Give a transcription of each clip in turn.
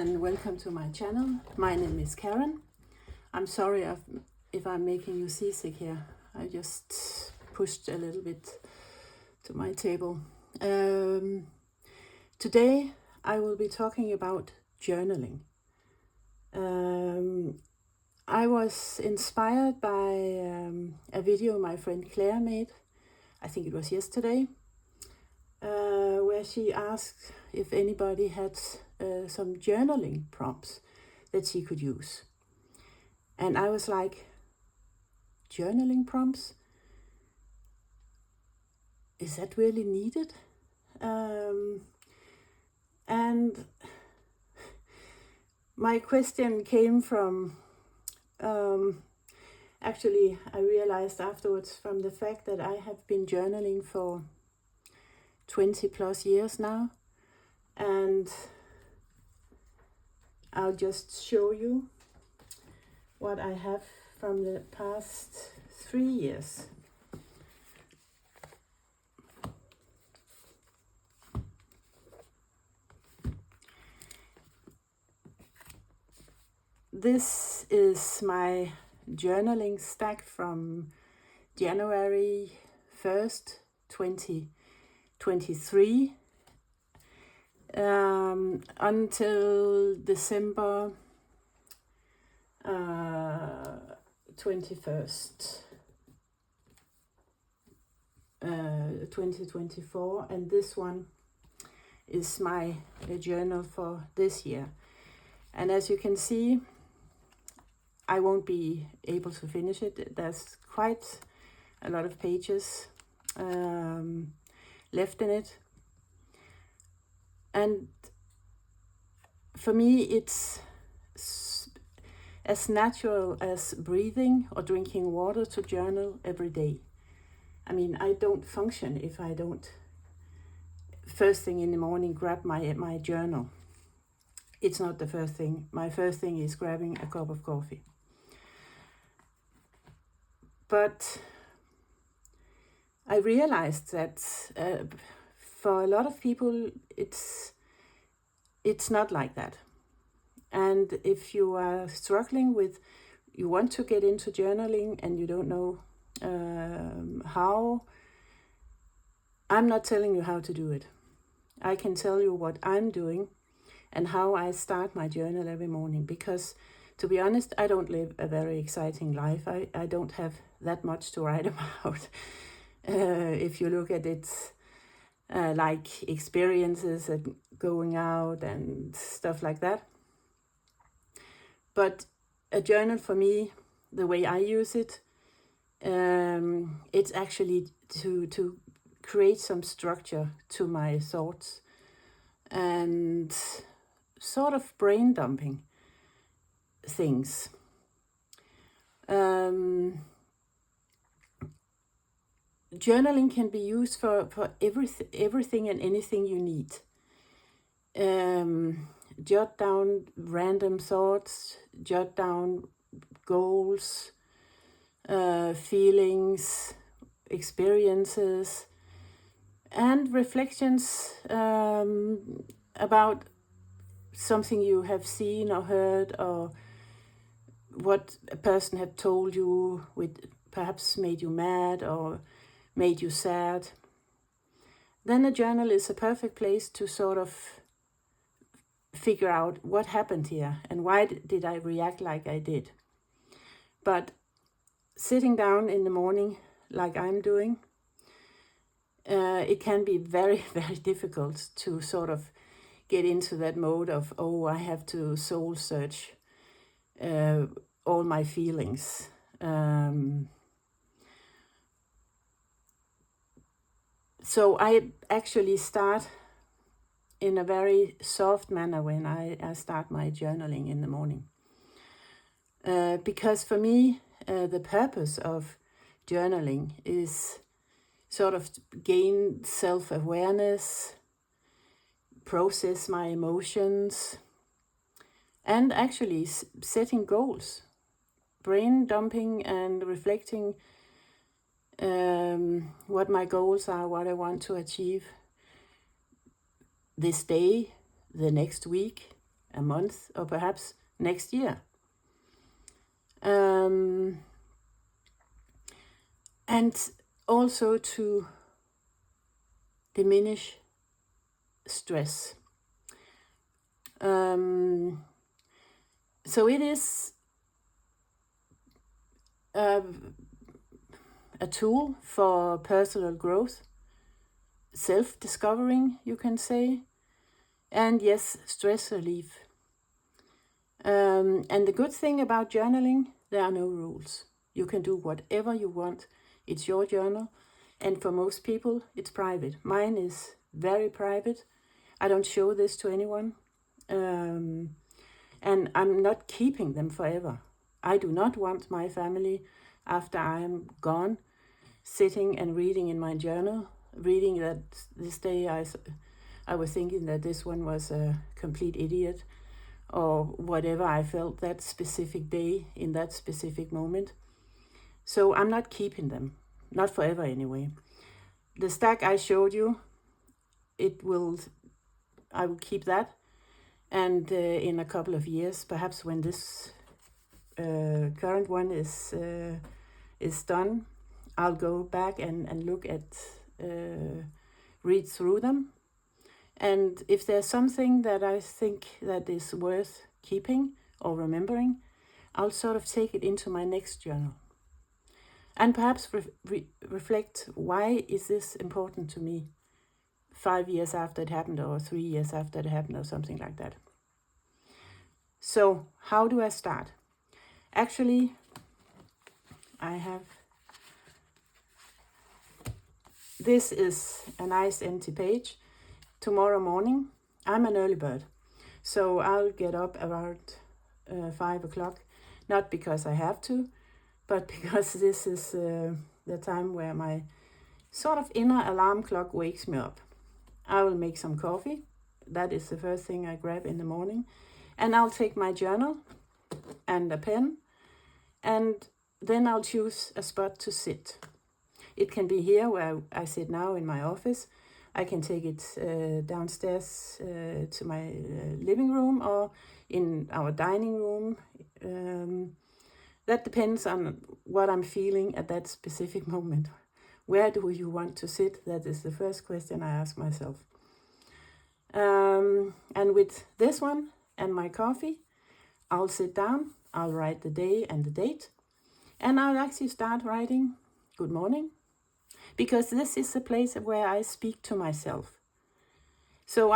and welcome to my channel. My name is Karen. I'm sorry if I'm making you seasick here. I just pushed a little bit to my table. Today I will be talking about journaling. I was inspired by a video my friend Claire made, I think it was yesterday, where she asked if anybody had some journaling prompts that she could use. And I was like, journaling prompts? Is that really needed? And my question came from, actually I realized afterwards from the fact that I have been journaling for 20 plus years now, and I'll just show you what I have from the past 3 years. This is my journaling stack from January 1st, 2023 until December 21st, 2024, and this one is my journal for this year. And as you can see, I won't be able to finish it. There's quite a lot of pages left in it. And for me, it's as natural as breathing or drinking water to journal every day. I mean, I don't function if I don't first thing in the morning grab my journal. It's not the first thing. My first thing is grabbing a cup of coffee. But I realized that for a lot of people, it's not like that. And if you are struggling with, you want to get into journaling and you don't know how, I'm not telling you how to do it. I can tell you what I'm doing and how I start my journal every morning, because to be honest, I don't live a very exciting life. I don't have that much to write about. If you look at it like experiences and going out and stuff like that. But a journal for me, the way I use it, it's actually to create some structure to my thoughts and sort of brain dumping things. Journaling can be used for everything and anything you need. Jot down random thoughts, jot down goals, feelings, experiences, and reflections about something you have seen or heard, or what a person had told you, with perhaps made you mad or made you sad. Then a journal is a perfect place to sort of figure out what happened here and why did I react like I did. But sitting down in the morning like I'm doing, it can be very, very difficult to sort of get into that mode of, oh, I have to soul search all my feelings. So I actually start in a very soft manner when I start my journaling in the morning. Because for me, the purpose of journaling is sort of gain self-awareness, process my emotions, and actually setting goals, brain dumping and reflecting what my goals are, what I want to achieve this day, the next week, a month, or perhaps next year. And also to diminish stress. So it is a tool for personal growth, self-discovering, you can say, and yes, stress relief. And the good thing about journaling, there are no rules. You can do whatever you want. It's your journal, and for most people, it's private. Mine is very private. I don't show this to anyone, and I'm not keeping them forever. I do not want my family, after I am gone, sitting and reading in my journal, reading that this day I was thinking that this one was a complete idiot, or whatever I felt that specific day in that specific moment. So I'm not keeping them, not forever anyway. The stack I showed you, I will keep that, and in a couple of years, perhaps when this current one is done, I'll go back and look at, read through them. And if there's something that I think that is worth keeping or remembering, I'll sort of take it into my next journal. And perhaps reflect, why is this important to me 5 years after it happened, or 3 years after it happened, or something like that. So how do I start? Actually, this is a nice empty page. Tomorrow morning, I'm an early bird, so I'll get up around 5 o'clock, not because I have to, but because this is the time where my sort of inner alarm clock wakes me up. I will make some coffee. That is the first thing I grab in the morning. And I'll take my journal and a pen, and then I'll choose a spot to sit. It can be here where I sit now in my office. I can take it downstairs to my living room, or in our dining room. That depends on what I'm feeling at that specific moment. Where do you want to sit? That is the first question I ask myself. And with this one and my coffee, I'll sit down, I'll write the day and the date, and I'll actually start writing good morning, because this is the place where I speak to myself. So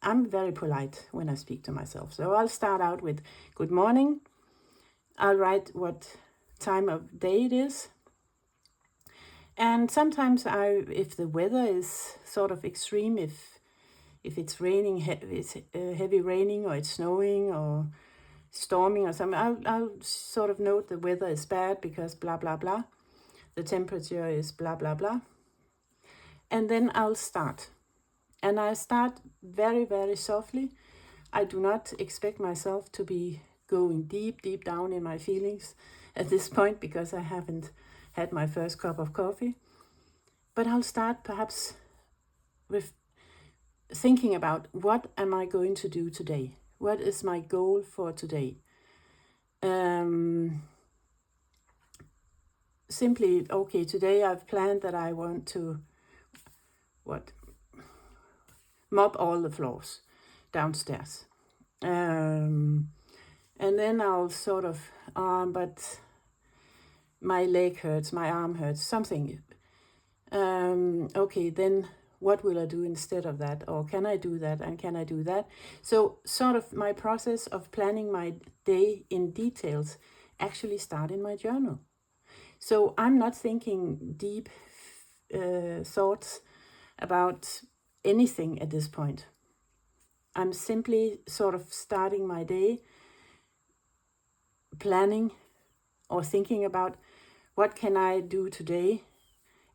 I'm very polite when I speak to myself. So I'll start out with good morning. I'll write what time of day it is. And sometimes if the weather is sort of extreme, if it's raining, it's heavy raining, or it's snowing, or storming, or something, I'll sort of note the weather is bad because blah, blah, blah. The temperature is blah, blah, blah. And then I'll start. And I start very, very softly. I do not expect myself to be going deep, deep down in my feelings at this point, because I haven't had my first cup of coffee. But I'll start perhaps with thinking about, what am I going to do today? What is my goal for today? Simply, okay, today I've planned that I want to, mop all the floors downstairs. And then I'll sort of, but my leg hurts, my arm hurts, something. Okay, then what will I do instead of that? Or can I do that? And can I do that? So sort of my process of planning my day in details actually start in my journal. So I'm not thinking deep thoughts about anything at this point. I'm simply sort of starting my day, planning or thinking about, what can I do today?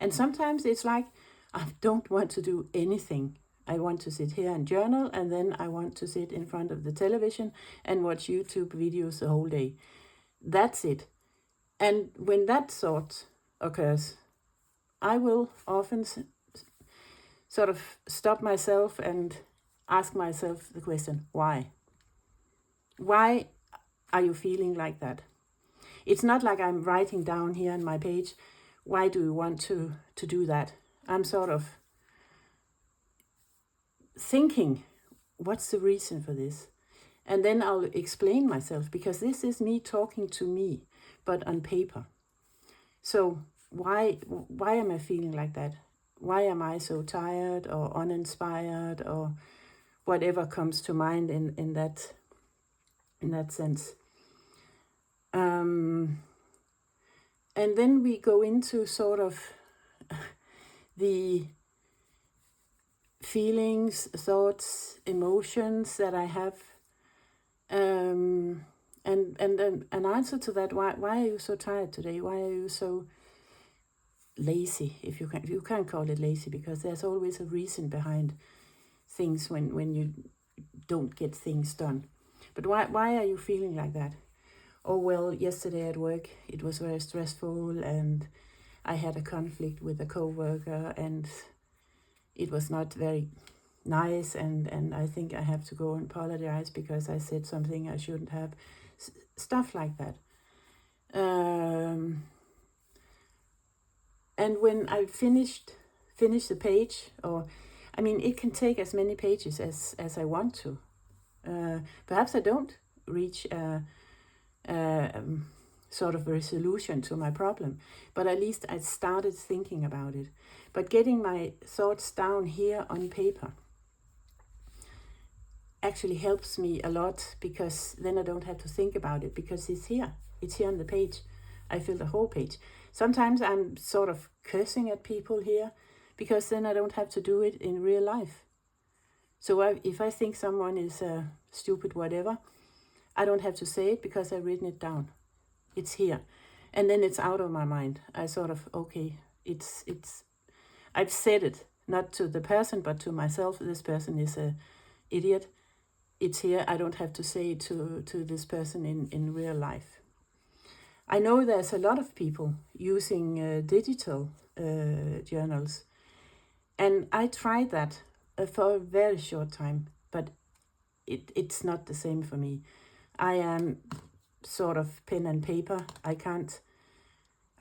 And sometimes it's like, I don't want to do anything. I want to sit here and journal, and then I want to sit in front of the television and watch YouTube videos the whole day. That's it. And when that thought occurs, I will often sort of stop myself and ask myself the question, why? Why are you feeling like that? It's not like I'm writing down here on my page, why do you want to do that? I'm sort of thinking, what's the reason for this? And then I'll explain myself, because this is me talking to me, but on paper. So why am I feeling like that? Why am I so tired or uninspired or whatever comes to mind in that sense? And then we go into sort of the feelings, thoughts, emotions that I have. And an answer to that, why are you so tired today? Why are you so lazy? If you can't call it lazy, because there's always a reason behind things when you don't get things done. But why are you feeling like that? Oh, well, yesterday at work it was very stressful, and I had a conflict with a coworker, and it was not very nice, and I think I have to go and apologize because I said something I shouldn't have. Stuff like that. And when I finish the page, or I mean, it can take as many pages as I want to. Perhaps I don't reach sort of a resolution to my problem, but at least I started thinking about it. But getting my thoughts down here on paper actually helps me a lot, because then I don't have to think about it, because it's here on the page. I fill the whole page. Sometimes I'm sort of cursing at people here, because then I don't have to do it in real life. So if I think someone is stupid, whatever, I don't have to say it, because I've written it down. It's here. And then it's out of my mind. I sort of, okay, it's I've said it, not to the person, but to myself. This person is a idiot. It's here. I don't have to say it to this person in real life. I know there's a lot of people using digital journals. And I tried that for a very short time, but it's not the same for me. I am sort of pen and paper. I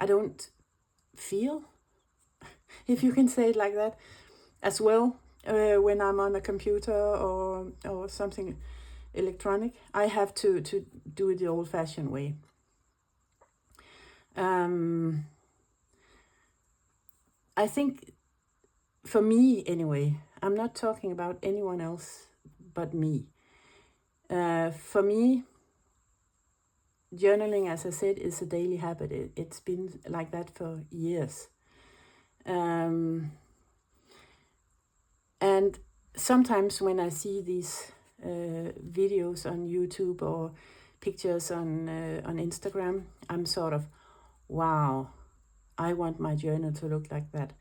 don't feel, if you can say it like that, as well when I'm on a computer or something electronic. I have to do it the old-fashioned way. I think, for me anyway, I'm not talking about anyone else but me. For me, journaling, as I said, is a daily habit. It's been like that for years. And sometimes when I see these videos on YouTube or pictures on Instagram, I'm sort of, wow, I want my journal to look like that.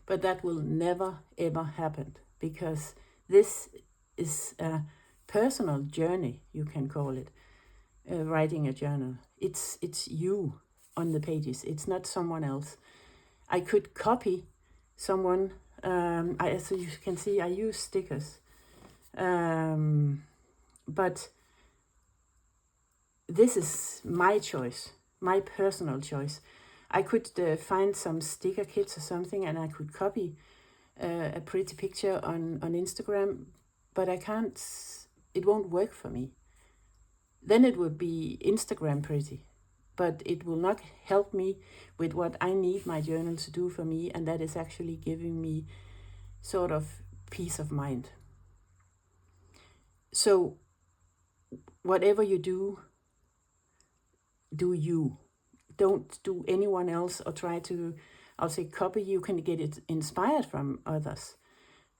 But that will never, ever happen, because this is a personal journey, you can call it, writing a journal. It's you on the pages. It's not someone else. I could copy someone. As you can see, I use stickers. But this is my choice, my personal choice. I could find some sticker kits or something, and I could copy a pretty picture on Instagram, but I can't, it won't work for me. Then it would be Instagram pretty, but it will not help me with what I need my journal to do for me, and that is actually giving me sort of peace of mind. So whatever you do, do you. Don't do anyone else, or try to, I'll say, copy. You can get it inspired from others,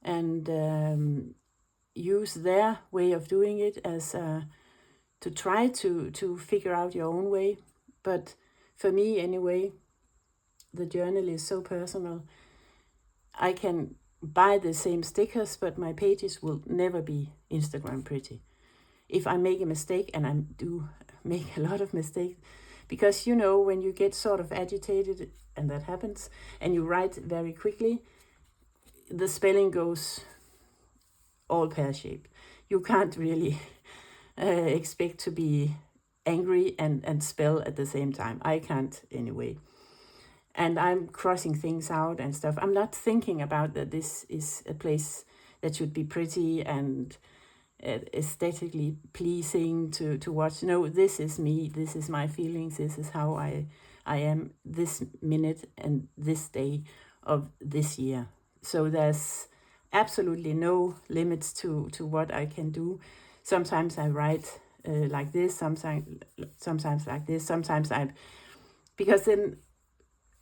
and use their way of doing it as to try to figure out your own way. But for me anyway, the journal is so personal. I can buy the same stickers, but my pages will never be Instagram pretty. If I make a mistake, and I do make a lot of mistakes, because when you get sort of agitated, and that happens, and you write very quickly, the spelling goes all pear-shaped. You can't really expect to be angry and spell at the same time. I can't anyway. And I'm crossing things out and stuff. I'm not thinking about that this is a place that should be pretty and aesthetically pleasing to watch. No, this is me. This is my feelings. This is how I am this minute and this day of this year. So there's absolutely no limits to what I can do. Sometimes I write like this, sometimes like this, sometimes because then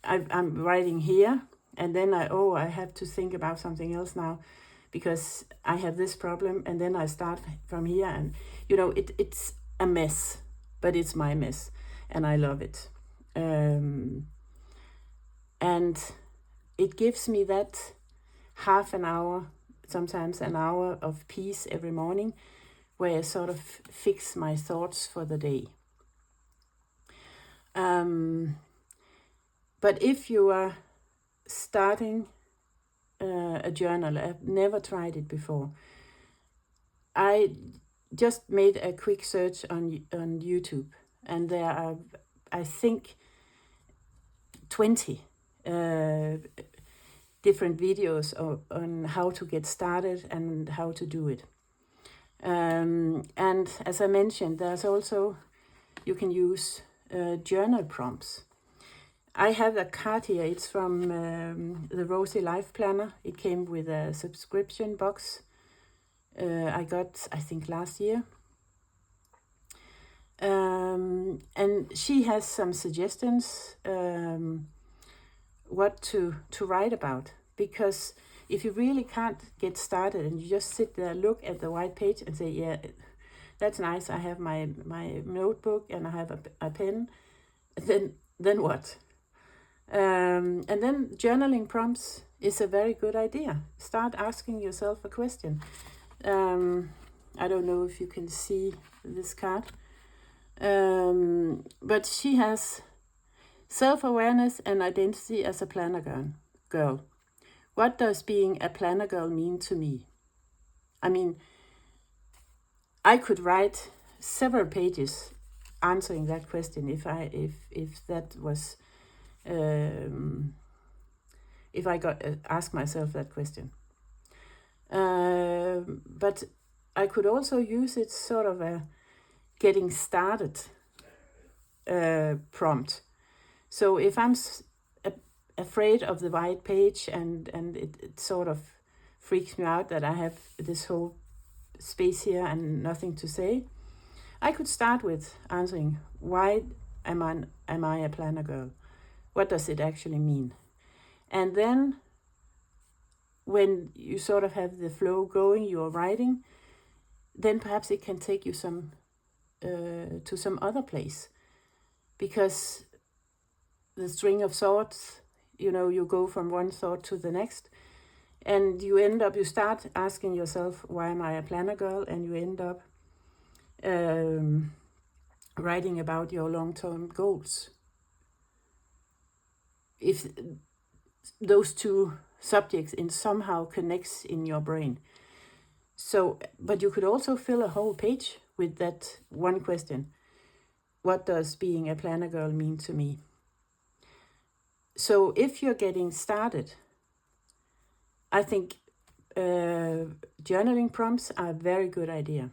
I'm writing here, and then I have to think about something else now, because I have this problem, and then I start from here, and it's a mess, but it's my mess, and I love it. And it gives me that half an hour, sometimes an hour of peace every morning, where I sort of fix my thoughts for the day. But if you are starting a journal, I've never tried it before. I just made a quick search on YouTube, and there are, I think, 20 different videos on how to get started and how to do it. And as I mentioned, there's also, you can use journal prompts. I have a card here. It's from the Rosy Life Planner. It came with a subscription box I got, I think, last year. And she has some suggestions what to write about. Because if you really can't get started and you just sit there, look at the white page and say, yeah, that's nice, I have my notebook and I have a pen, then what? And then journaling prompts is a very good idea. Start asking yourself a question. I don't know if you can see this card. But she has self-awareness and identity as a planner girl. What does being a planner girl mean to me? I mean, I could write several pages answering that question if that was if I got ask myself that question. But I could also use it sort of a getting started prompt. So if I'm afraid of the white page and it sort of freaks me out that I have this whole space here and nothing to say, I could start with answering, why am I a planner girl? What does it actually mean? And then when you sort of have the flow going, you're writing, then perhaps it can take you to some other place. Because the string of thoughts, you go from one thought to the next, and you start asking yourself, why am I a planner girl? And you end up writing about your long-term goals. If those two subjects in somehow connects in your brain. So, but you could also fill a whole page with that one question. What does being a planner girl mean to me? So if you're getting started, I think journaling prompts are a very good idea.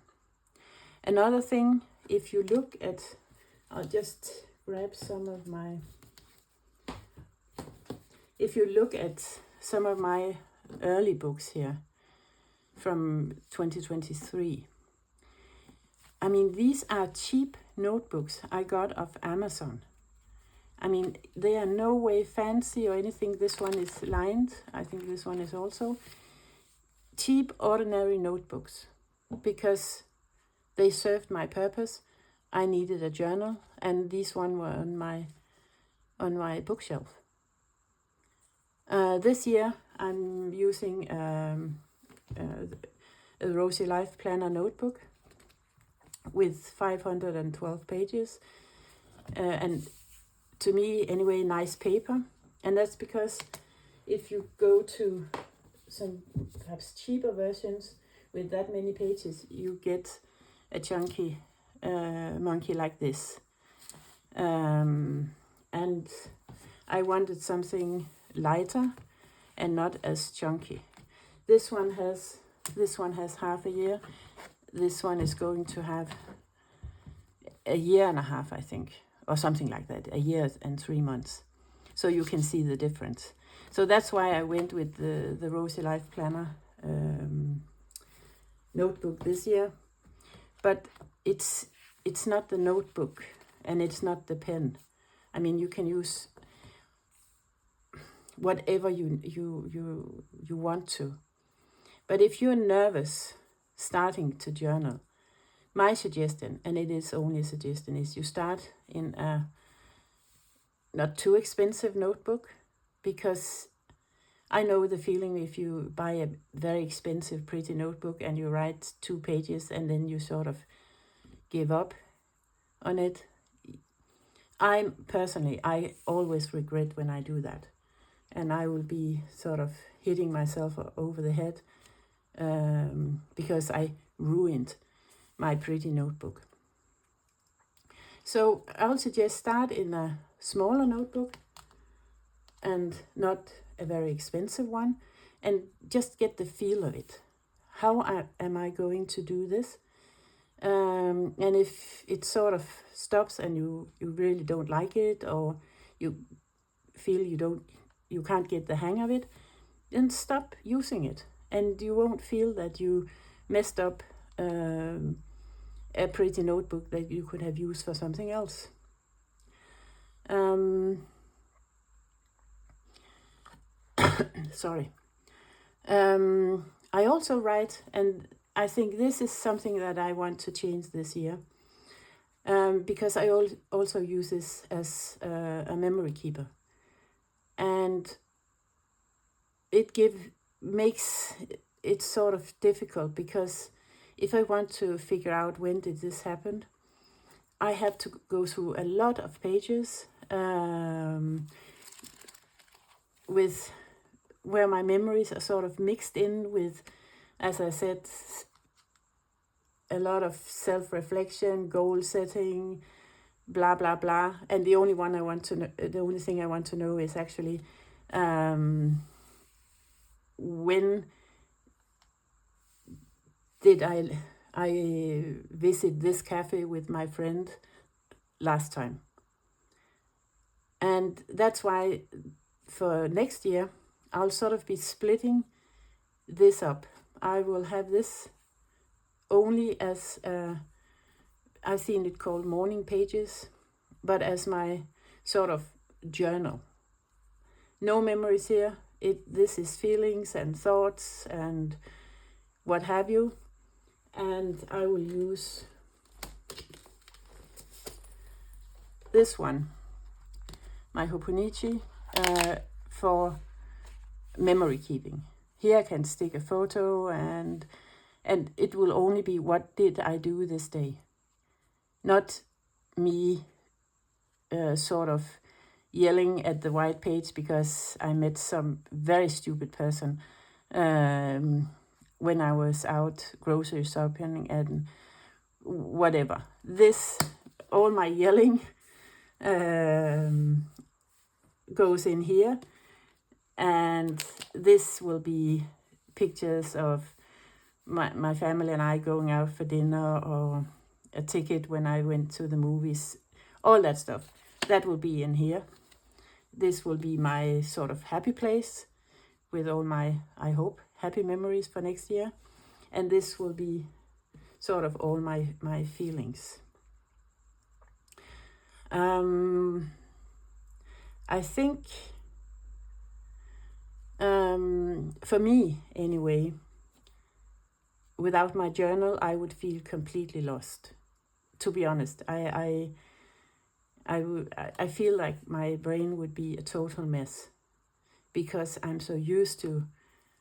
Another thing, if you look at, I'll just grab some of my, if you look at some of my early books here from 2023, I mean, these are cheap notebooks I got off Amazon. I mean, they are no way fancy or anything. This one is lined. I think this one is also. Cheap, ordinary notebooks, because they served my purpose. I needed a journal, and these one were on my bookshelf. This year, I'm using a Rosy Life Planner notebook with 512 pages, and to me, anyway, nice paper. And that's because if you go to some perhaps cheaper versions with that many pages, you get a chunky monkey like this. And I wanted something lighter and not as chunky. This one has half a year. This one is going to have a year and a half, I think, or something like that, a year and 3 months. So you can see the difference. So that's why I went with the Rosy Life Planner notebook this year. But it's not the notebook and it's not the pen. I mean, you can use whatever you want to. But if you're nervous starting to journal, my suggestion, and it is only a suggestion, is you start in a not too expensive notebook, because I know the feeling if you buy a very expensive, pretty notebook and you write 2 pages and then you sort of give up on it. I always regret when I do that. And I will be sort of hitting myself over the head because I ruined my pretty notebook. So I would suggest start in a smaller notebook and not a very expensive one, and just get the feel of it. How am I going to do this? And if it sort of stops and you really don't like it, or you feel you can't get the hang of it, then stop using it, and you won't feel that you messed up a pretty notebook that you could have used for something else. Sorry. I also write, and I think this is something that I want to change this year, because I also use this as a memory keeper, and it makes it sort of difficult, because if I want to figure out when did this happen, I have to go through a lot of pages with where my memories are sort of mixed in with, as I said, a lot of self-reflection, goal setting, blah blah blah. And the only thing I want to know is actually when did I visit this cafe with my friend last time. And that's why for next year I'll sort of be splitting this up. I will have this only as I've seen it called morning pages, but as my sort of journal. No memories here. This is feelings and thoughts and what have you. And I will use this one, my Hobonichi, for memory keeping. Here I can stick a photo, and it will only be what did I do this day. Not me sort of yelling at the white page because I met some very stupid person when I was out grocery shopping and whatever. All my yelling goes in here, and this will be pictures of my family and I going out for dinner, or a ticket when I went to the movies, all that stuff. That will be in here. This will be my sort of happy place with all my, I hope, happy memories for next year. And this will be sort of all my feelings. I think, for me anyway, without my journal, I would feel completely lost. To be honest, I feel like my brain would be a total mess, because I'm so used to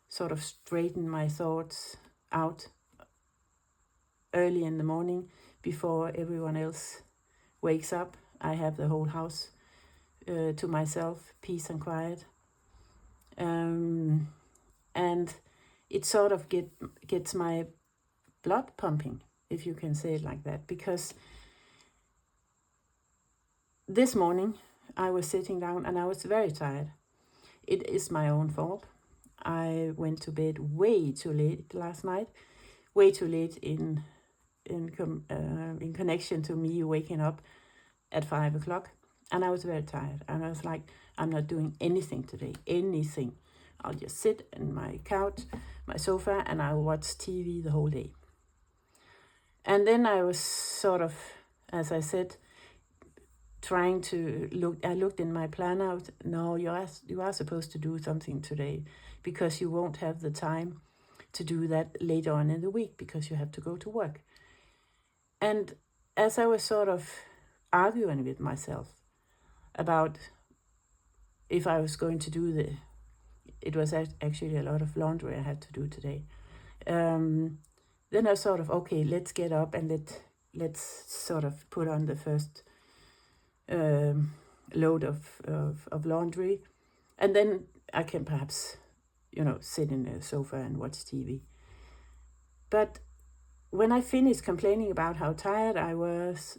sort of straighten my thoughts out early in the morning before everyone else wakes up. I have the whole house to myself, peace and quiet. And it sort of gets my blood pumping. if you can say it like that, because this morning I was sitting down and I was very tired. It is my own fault. I went to bed way too late last night, way too late in connection to me waking up at 5 o'clock, and I was very tired. And I was like, I'm not doing anything today, anything. I'll just sit in my couch, my sofa, and I'll watch TV the whole day. And then I was sort of, as I said, trying to look. I looked in my planner. No, you are supposed to do something today, because you won't have the time to do that later on in the week because you have to go to work. And as I was sort of arguing with myself about if I was going to do it was actually a lot of laundry I had to do today. Then I sort of, okay, let's get up and let's sort of put on the first load of laundry, and then I can perhaps, sit in the sofa and watch TV. But when I finished complaining about how tired I was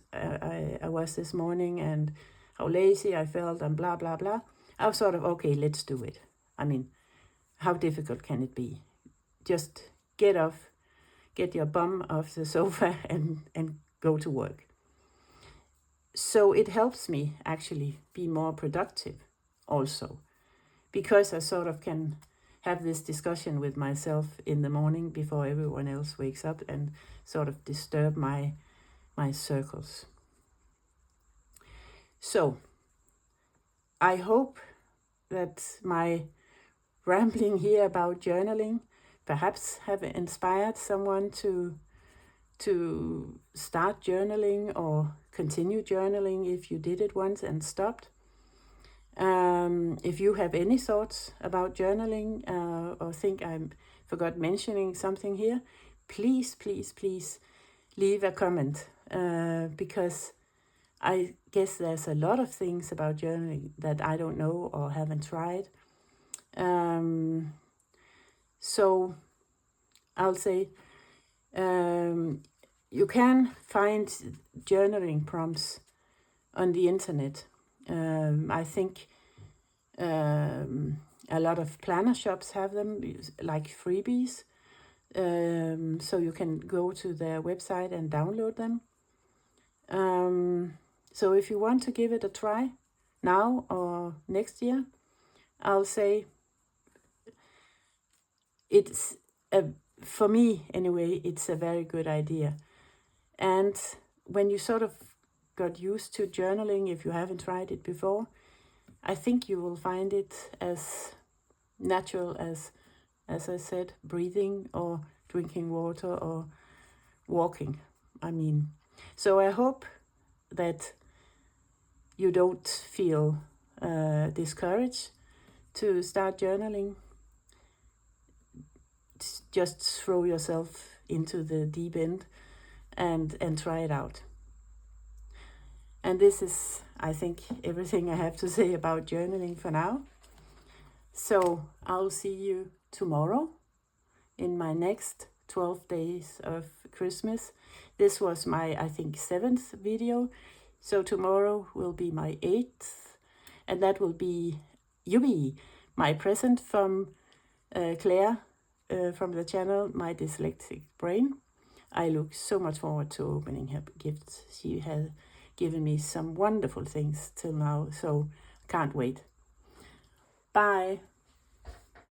this morning and how lazy I felt and blah, blah, blah, I was sort of, okay, let's do it. I mean, how difficult can it be? Just get your bum off the sofa and go to work. So it helps me actually be more productive also, because I sort of can have this discussion with myself in the morning before everyone else wakes up and sort of disturb my circles. So I hope that my rambling here about journaling perhaps have inspired someone to start journaling or continue journaling if you did it once and stopped. If you have any thoughts about journaling or think I forgot mentioning something here, please leave a comment, because I guess there's a lot of things about journaling that I don't know or haven't tried. So I'll say you can find journaling prompts on the internet. I think a lot of planner shops have them, like freebies. So you can go to their website and download them. So if you want to give it a try now or next year, I'll say for me anyway, it's a very good idea. And when you sort of got used to journaling, if you haven't tried it before, I think you will find it as natural as I said, breathing or drinking water or walking. So I hope that you don't feel discouraged to start journaling. Just throw yourself into the deep end and try it out. And this is, I think, everything I have to say about journaling for now. So I'll see you tomorrow in my next 12 days of Christmas. This was my, I think, 7th video. So tomorrow will be my 8th. And that will be my present from Claire from the channel My Dyslexic Brain. I look so much forward to opening her gifts. She has given me some wonderful things till now, so can't wait. Bye.